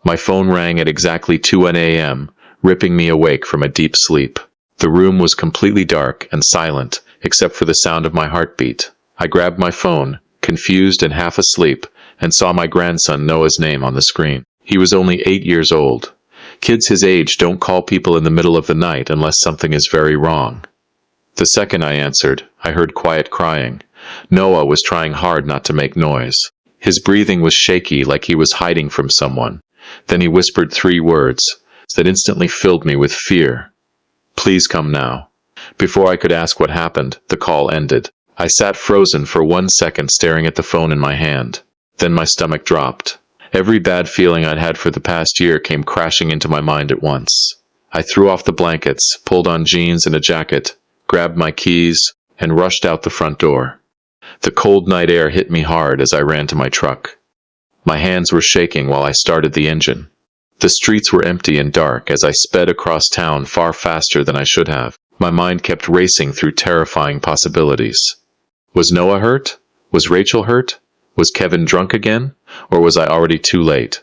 My phone rang at exactly 2 a.m., ripping me awake from a deep sleep. The room was completely dark and silent, except for the sound of my heartbeat. I grabbed my phone, confused and half asleep, and saw my grandson Noah's name on the screen. He was only 8 years old. Kids his age don't call people in the middle of the night unless something is very wrong. The second I answered, I heard quiet crying. Noah was trying hard not to make noise. His breathing was shaky, like he was hiding from someone. Then he whispered 3 words that instantly filled me with fear. "Please come now." Before I could ask what happened, the call ended. I sat frozen for 1 second, staring at the phone in my hand. Then my stomach dropped. Every bad feeling I'd had for the past year came crashing into my mind at once. I threw off the blankets, pulled on jeans and a jacket, grabbed my keys, and rushed out the front door. The cold night air hit me hard as I ran to my truck. My hands were shaking while I started the engine. The streets were empty and dark as I sped across town far faster than I should have. My mind kept racing through terrifying possibilities. Was Noah hurt? Was Rachel hurt? Was Kevin drunk again? Or was I already too late?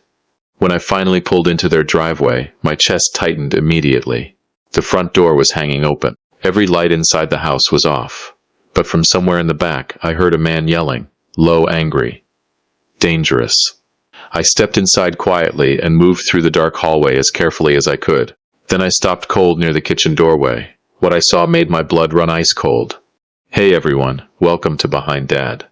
When I finally pulled into their driveway, my chest tightened immediately. The front door was hanging open. Every light inside the house was off. But from somewhere in the back, I heard a man yelling, low, angry. Dangerous. I stepped inside quietly and moved through the dark hallway as carefully as I could. Then I stopped cold near the kitchen doorway. What I saw made my blood run ice cold. Hey everyone, welcome to Behind Dad.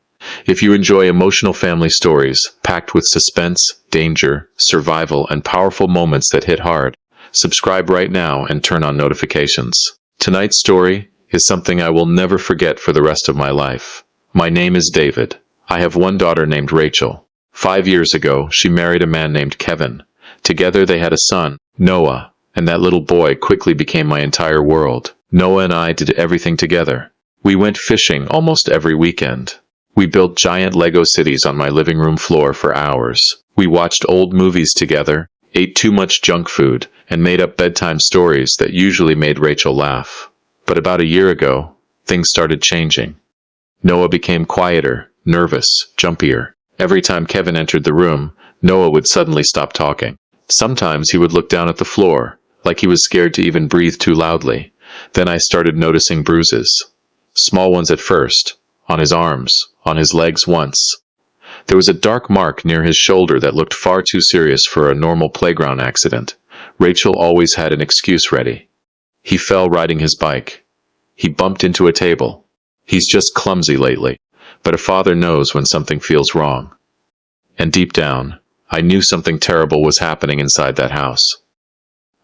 If you enjoy emotional family stories, packed with suspense, danger, survival, and powerful moments that hit hard, subscribe right now and turn on notifications. Tonight's story is something I will never forget for the rest of my life. My name is David. I have one daughter named Rachel. 5 years ago, she married a man named Kevin. Together they had a son, Noah, and that little boy quickly became my entire world. Noah and I did everything together. We went fishing almost every weekend. We built giant Lego cities on my living room floor for hours. We watched old movies together, ate too much junk food, and made up bedtime stories that usually made Rachel laugh. But about a year ago, things started changing. Noah became quieter, nervous, jumpier. Every time Kevin entered the room, Noah would suddenly stop talking. Sometimes he would look down at the floor, like he was scared to even breathe too loudly. Then I started noticing bruises. Small ones at first, on his arms, on his legs once. There was a dark mark near his shoulder that looked far too serious for a normal playground accident. Rachel always had an excuse ready. He fell riding his bike. He bumped into a table. He's just clumsy lately. But a father knows when something feels wrong. And deep down, I knew something terrible was happening inside that house.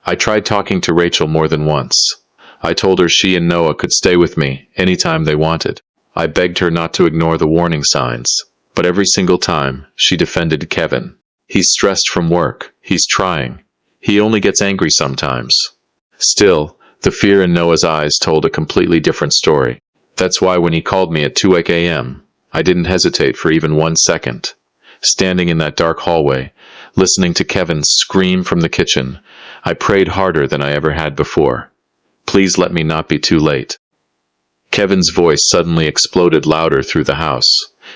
I tried talking to Rachel more than once. I told her she and Noah could stay with me anytime they wanted. I begged her not to ignore the warning signs. But every single time, she defended Kevin. He's stressed from work. He's trying. He only gets angry sometimes. Still, the fear in Noah's eyes told a completely different story. That's why when he called me at 2 a.m., I didn't hesitate for even 1 second. Standing in that dark hallway, listening to Kevin scream from the kitchen, I prayed harder than I ever had before. Please let me not be too late. Kevin's voice suddenly exploded louder through the house.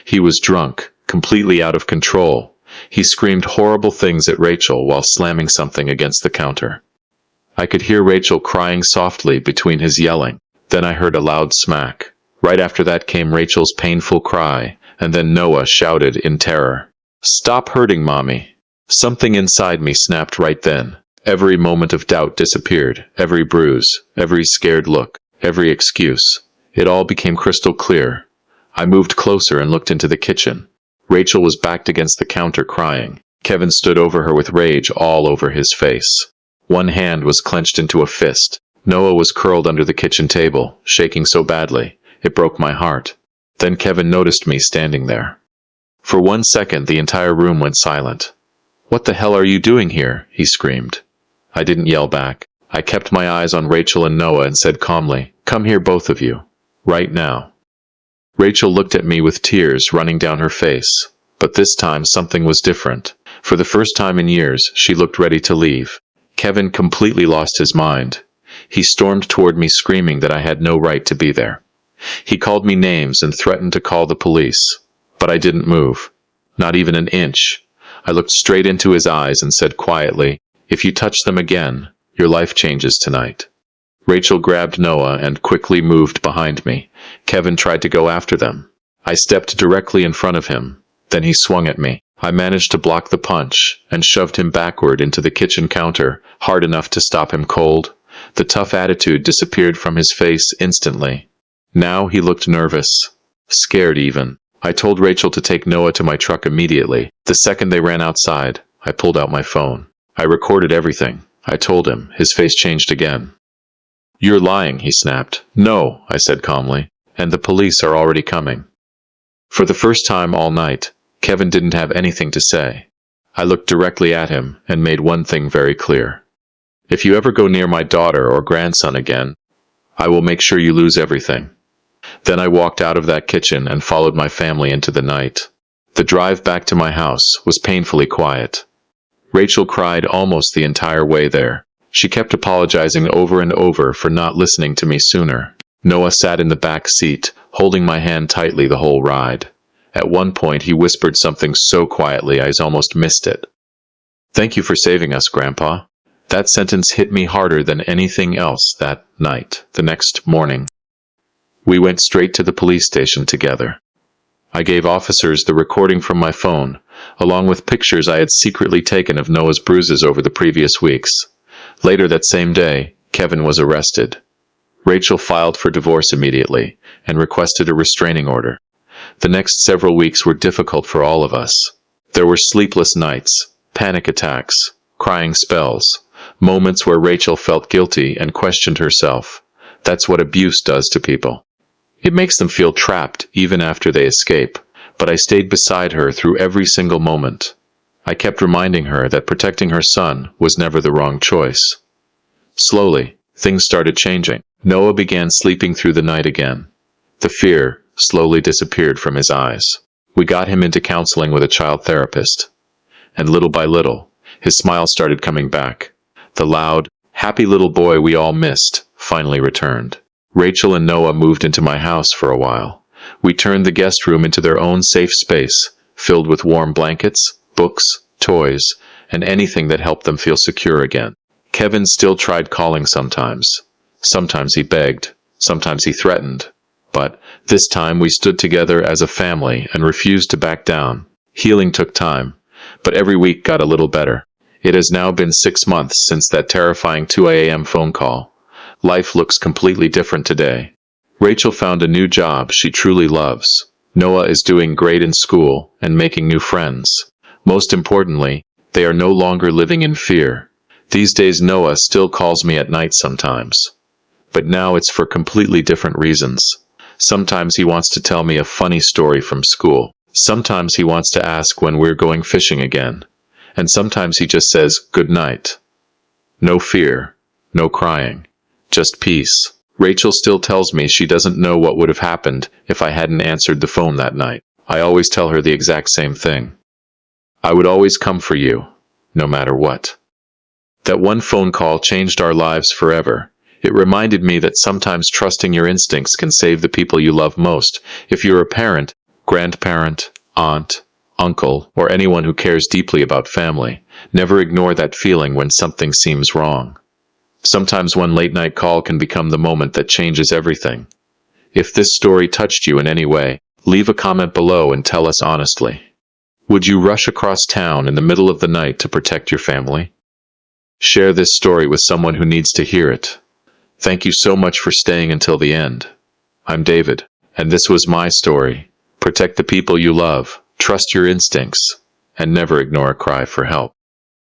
He was drunk, completely out of control. He screamed horrible things at Rachel while slamming something against the counter. I could hear Rachel crying softly between his yelling. Then I heard a loud smack. Right after that came Rachel's painful cry, and then Noah shouted in terror, "Stop hurting Mommy." Something inside me snapped right then. Every moment of doubt disappeared, every bruise, every scared look, every excuse. It all became crystal clear. I moved closer and looked into the kitchen. Rachel was backed against the counter crying. Kevin stood over her with rage all over his face. One hand was clenched into a fist. Noah was curled under the kitchen table, shaking so badly, it broke my heart. Then Kevin noticed me standing there. For 1 second, the entire room went silent. "What the hell are you doing here?" he screamed. I didn't yell back. I kept my eyes on Rachel and Noah and said calmly, "Come here, both of you. Right now." Rachel looked at me with tears running down her face. But this time something was different. For the first time in years, she looked ready to leave. Kevin completely lost his mind. He stormed toward me screaming that I had no right to be there. He called me names and threatened to call the police. But I didn't move. Not even an inch. I looked straight into his eyes and said quietly, "If you touch them again, your life changes tonight." Rachel grabbed Noah and quickly moved behind me. Kevin tried to go after them. I stepped directly in front of him. Then he swung at me. I managed to block the punch and shoved him backward into the kitchen counter, hard enough to stop him cold. The tough attitude disappeared from his face instantly. Now he looked nervous, scared even. I told Rachel to take Noah to my truck immediately. The second they ran outside, I pulled out my phone. I recorded everything. I told him. His face changed again. "You're lying," he snapped. "No," I said calmly. "And the police are already coming." For the first time all night, Kevin didn't have anything to say. I looked directly at him and made one thing very clear. "If you ever go near my daughter or grandson again, I will make sure you lose everything." Then I walked out of that kitchen and followed my family into the night. The drive back to my house was painfully quiet. Rachel cried almost the entire way there. She kept apologizing over and over for not listening to me sooner. Noah sat in the back seat, holding my hand tightly the whole ride. At one point he whispered something so quietly I almost missed it. "Thank you for saving us, Grandpa." That sentence hit me harder than anything else that night. The next morning, we went straight to the police station together. I gave officers the recording from my phone, along with pictures I had secretly taken of Noah's bruises over the previous weeks. Later that same day, Kevin was arrested. Rachel filed for divorce immediately and requested a restraining order. The next several weeks were difficult for all of us. There were sleepless nights, panic attacks, crying spells, moments where Rachel felt guilty and questioned herself. That's what abuse does to people. It makes them feel trapped even after they escape, but I stayed beside her through every single moment. I kept reminding her that protecting her son was never the wrong choice. Slowly, things started changing. Noah began sleeping through the night again. The fear slowly disappeared from his eyes. We got him into counseling with a child therapist. And little by little, his smile started coming back. The loud, happy little boy we all missed finally returned. Rachel and Noah moved into my house for a while. We turned the guest room into their own safe space, filled with warm blankets, books, toys, and anything that helped them feel secure again. Kevin still tried calling sometimes. Sometimes he begged. Sometimes he threatened. But this time we stood together as a family and refused to back down. Healing took time, but every week got a little better. It has now been 6 months since that terrifying 2 a.m. phone call. Life looks completely different today. Rachel found a new job she truly loves. Noah is doing great in school and making new friends. Most importantly, they are no longer living in fear. These days Noah still calls me at night sometimes. But now it's for completely different reasons. Sometimes he wants to tell me a funny story from school. Sometimes he wants to ask when we're going fishing again. And sometimes he just says, "Good night." No fear, no crying, just peace. Rachel still tells me she doesn't know what would have happened if I hadn't answered the phone that night. I always tell her the exact same thing. I would always come for you, no matter what. That one phone call changed our lives forever. It reminded me that sometimes trusting your instincts can save the people you love most. If you're a parent, grandparent, aunt, uncle, or anyone who cares deeply about family, never ignore that feeling when something seems wrong. Sometimes one late-night call can become the moment that changes everything. If this story touched you in any way, leave a comment below and tell us honestly. Would you rush across town in the middle of the night to protect your family? Share this story with someone who needs to hear it. Thank you so much for staying until the end. I'm David, and this was my story. Protect the people you love, trust your instincts, and never ignore a cry for help.